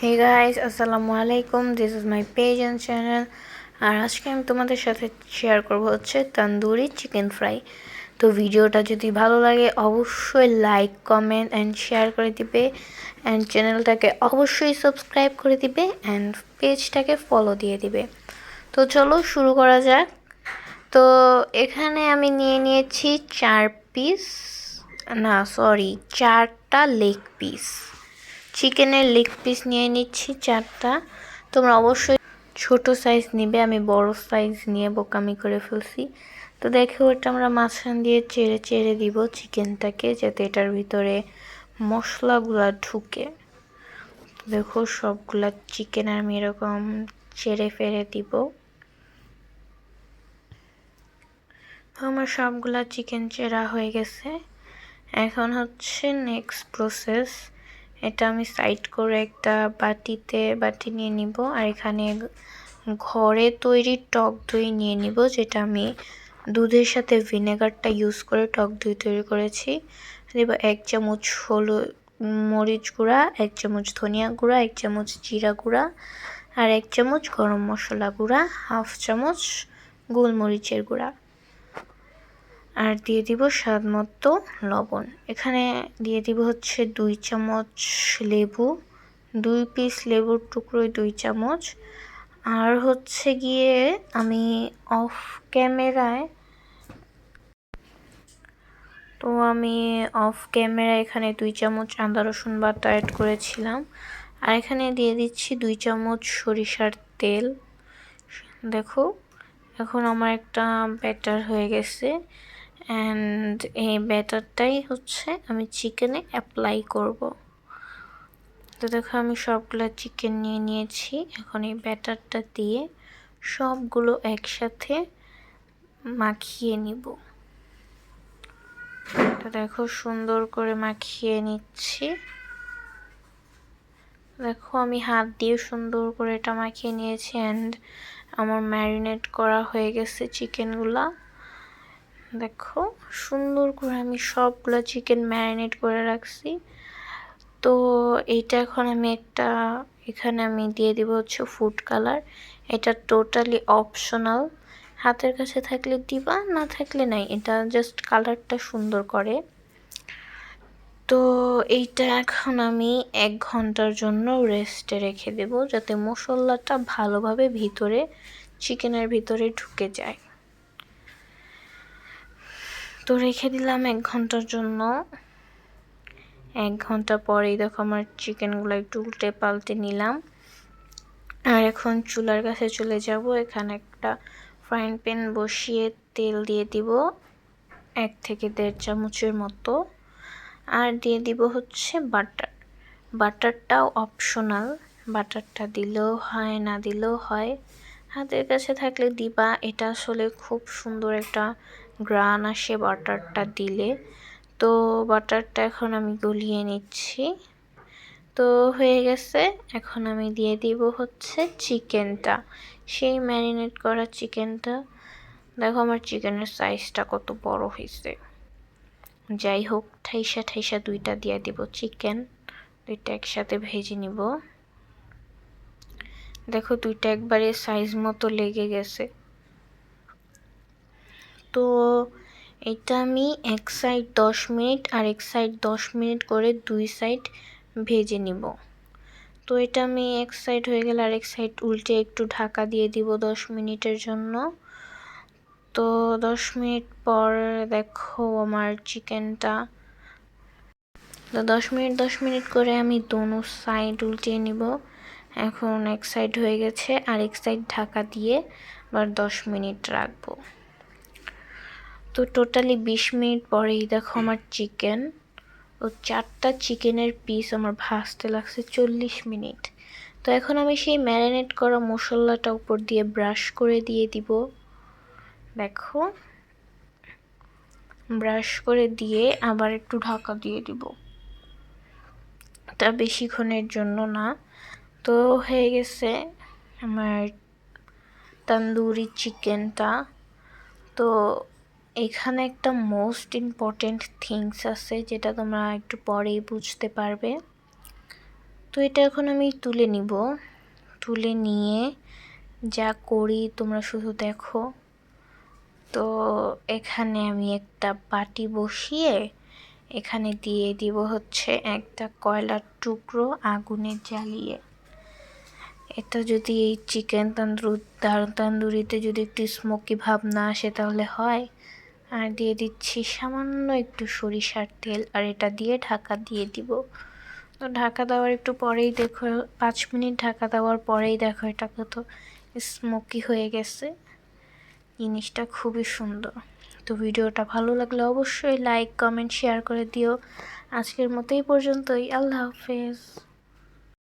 Hey guys, assalamu alaikum. This is my page and channel. আর আজকে আমি তোমাদের সাথে শেয়ার করব হচ্ছে তন্দুরি চিকেন ফ্রাই। তো ভিডিওটা যদি ভালো লাগে অবশ্যই লাইক, কমেন্ট এন্ড শেয়ার করে দিবে এন্ড চ্যানেলটাকে অবশ্যই সাবস্ক্রাইব করে দিবে এন্ড পেজটাকে ফলো দিয়ে দিবে। তো চলো শুরু করা যাক। তো এখানে আমি নিয়ে নিয়েছি 4টা লেগ পিস। চিকেনের লেগ পিস নিয়ে নিচ্ছি 4টা। তোমরা অবশ্যই ছোট সাইজ নিবে, আমি বড় সাইজ নিয়ে বোকামি করে ফেলছি। তো দেখো এটা আমরা মাঝখান দিয়ে চেড়ে চেড়ে দিব চিকেনটাকে, যাতে এটার ভিতরে মশলাগুলা ঢুকে। দেখো সবগুলা চিকেন আমি এরকম চেড়ে ফেড়ে দিব। আমার সবগুলা চিকেন চেরা হয়ে গেছে। এখন হচ্ছে নেক্সট প্রসেস। এটা আমি সাইড করে একটা বাটি নিয়ে নিব, আর এখানে ঘরে তৈরি টক দই নিয়ে নিব, যেটা আমি দুধের সাথে ভিনেগারটা ইউজ করে টক দই তৈরি করেছি। দেব 1 চামচ হলুদ মরিচ গুঁড়া, 1 চামচ ধনিয়া গুঁড়া, 1 চামচ জিরা গুঁড়া, আর 1 চামচ গরম মশলা গুঁড়া, 1/2 চামচ গোলমরিচের গুঁড়া, আর দিয়ে দিব স্বাদ মতো লবণ। এখানে দিয়ে দিব হচ্ছে 2 চামচ লেবু, 2 পিস লেবুর টুকরোই 2 চামচ। আর হচ্ছে গিয়ে আমি অফ ক্যামেরায় এখানে 2 চামচ আদা রসুন বাটা অ্যাড করেছিলাম। আর এখানে দিয়ে দিচ্ছি 2 চামচ সরিষার তেল। দেখো এখন আমার একটা ব্যাটার হয়ে গেছে, অ্যান্ড এই ব্যাটারটাই হচ্ছে আমি চিকেনে অ্যাপ্লাই করব। তো দেখো আমি সবগুলো চিকেন নিয়ে নিয়েছি। এখন এই ব্যাটারটা দিয়ে সবগুলো একসাথে মাখিয়ে নিব। তো দেখো সুন্দর করে মাখিয়ে নিচ্ছি। দেখো আমি হাত দিয়ে সুন্দর করে এটা মাখিয়ে নিয়েছি, অ্যান্ড আমার ম্যারিনেট করা হয়ে গেছে চিকেনগুলা। দেখো সুন্দর করে আমি সবগুলো চিকেন ম্যারিনেট করে রাখছি। তো এইটা এখন আমি এখানে আমি দিয়ে দিব হচ্ছে ফুড কালার। এটা টোটালি অপশনাল, হাতের কাছে থাকলে দিবা, না থাকলে নাই, এটা জাস্ট কালারটা সুন্দর করে। তো এইটা এখন আমি 1 ঘন্টার জন্য রেস্টে রেখে দেব, যাতে মশলাটা ভালোভাবে চিকেনের ভিতরে ঢুকে যায়। তো রেখে দিলাম 1 ঘন্টার জন্য। 1 ঘন্টা পরেই দেখো আমার চিকেনগুলো একটু উল্টে পাল্টে নিলাম। আর এখন চুলার কাছে চলে যাব। এখানে একটা ফ্রাইং প্যান বসিয়ে তেল দিয়ে দিব 1 থেকে 1.5 চামচের মতো, আর দিয়ে দিব হচ্ছে বাটারটাও অপশনাল, বাটারটা দিলেও হয় না দিলেও হয়, হাতের কাছে থাকলে দিবা। এটা আসলে খুব সুন্দর একটা গ্রান আসে বাটারটা দিলে। তো বাটারটা এখন আমি গলিয়ে নিচ্ছি। তো হয়ে গেছে। এখন আমি দিয়ে দিব হচ্ছে চিকেনটা, সেই ম্যারিনেট করা চিকেনটা। দেখো আমার চিকেনের সাইজটা কত বড় হয়েছে। যাই হোক, ঠাইসা 2টা দিয়ে দিব চিকেন, 2টা একসাথে ভেজে নিব। দেখো 2টা একবারে সাইজ মতো লেগে গেছে। তো এটা আমি এক সাইড 10 মিনিট আর এক সাইড 10 মিনিট করে 2 সাইড ভেজে নিব। তো এটা আমি এক সাইড হয়ে গেলে আরেক সাইড উল্টে একটু ঢাকা দিয়ে দিব 10 মিনিটের জন্য। তো 10 মিনিট পর দেখো আমার চিকেনটা। তো 10 মিনিট করে আমি দোনো সাইড উল্টিয়ে নিব। এখন এক সাইড হয়ে গেছে, আরেক সাইড ঢাকা দিয়ে আবার 10 মিনিট রাখবো। তো টোটালি 20 মিনিট পরেই দেখো আমার চিকেন, ও 4টা চিকেনের পিস আমার ভাজতে লাগছে 40 মিনিট। তো এখন আমি সেই ম্যারিনেট করা মশলাটা উপর দিয়ে ব্রাশ করে দিয়ে দিব। দেখো ব্রাশ করে দিয়ে আবার একটু ঢাকা দিয়ে দিব, এটা বেশিক্ষণের জন্য না। তো হয়ে গেছে আমার তন্দুরি চিকেনটা। তো এখানে একটা মোস্ট ইম্পর্টেন্ট থিংস আছে, যেটা তোমরা একটু পরেই বুঝতে পারবে। তো এটা এখন আমি তুলে নিব। তুলে নিয়ে যা করি তোমরা শুধু দেখো। তো এখানে আমি একটা বাটি বসিয়ে এখানে দিয়ে দিব হচ্ছে একটা কয়লার টুকরো আগুনে জ্বালিয়ে। এটা যদি এই চিকেন তন্দুরিতে যদি একটু স্মোকি ভাব না আসে তাহলে হয়। আর দিয়ে দিচ্ছি সামান্য একটু সরিষার তেল, আর এটা দিয়ে ঢাকা দিয়ে দিব। তো ঢাকা দেওয়ার একটু পরেই দেখো, 5 মিনিট ঢাকা দেওয়ার পরেই দেখো এটা কত স্মোকি হয়ে গেছে। জিনিসটা খুবই সুন্দর। তো ভিডিওটা ভালো লাগলে অবশ্যই লাইক, কমেন্ট, শেয়ার করে দিও। আজকের মতো এই পর্যন্তই। আল্লাহ হাফেজ।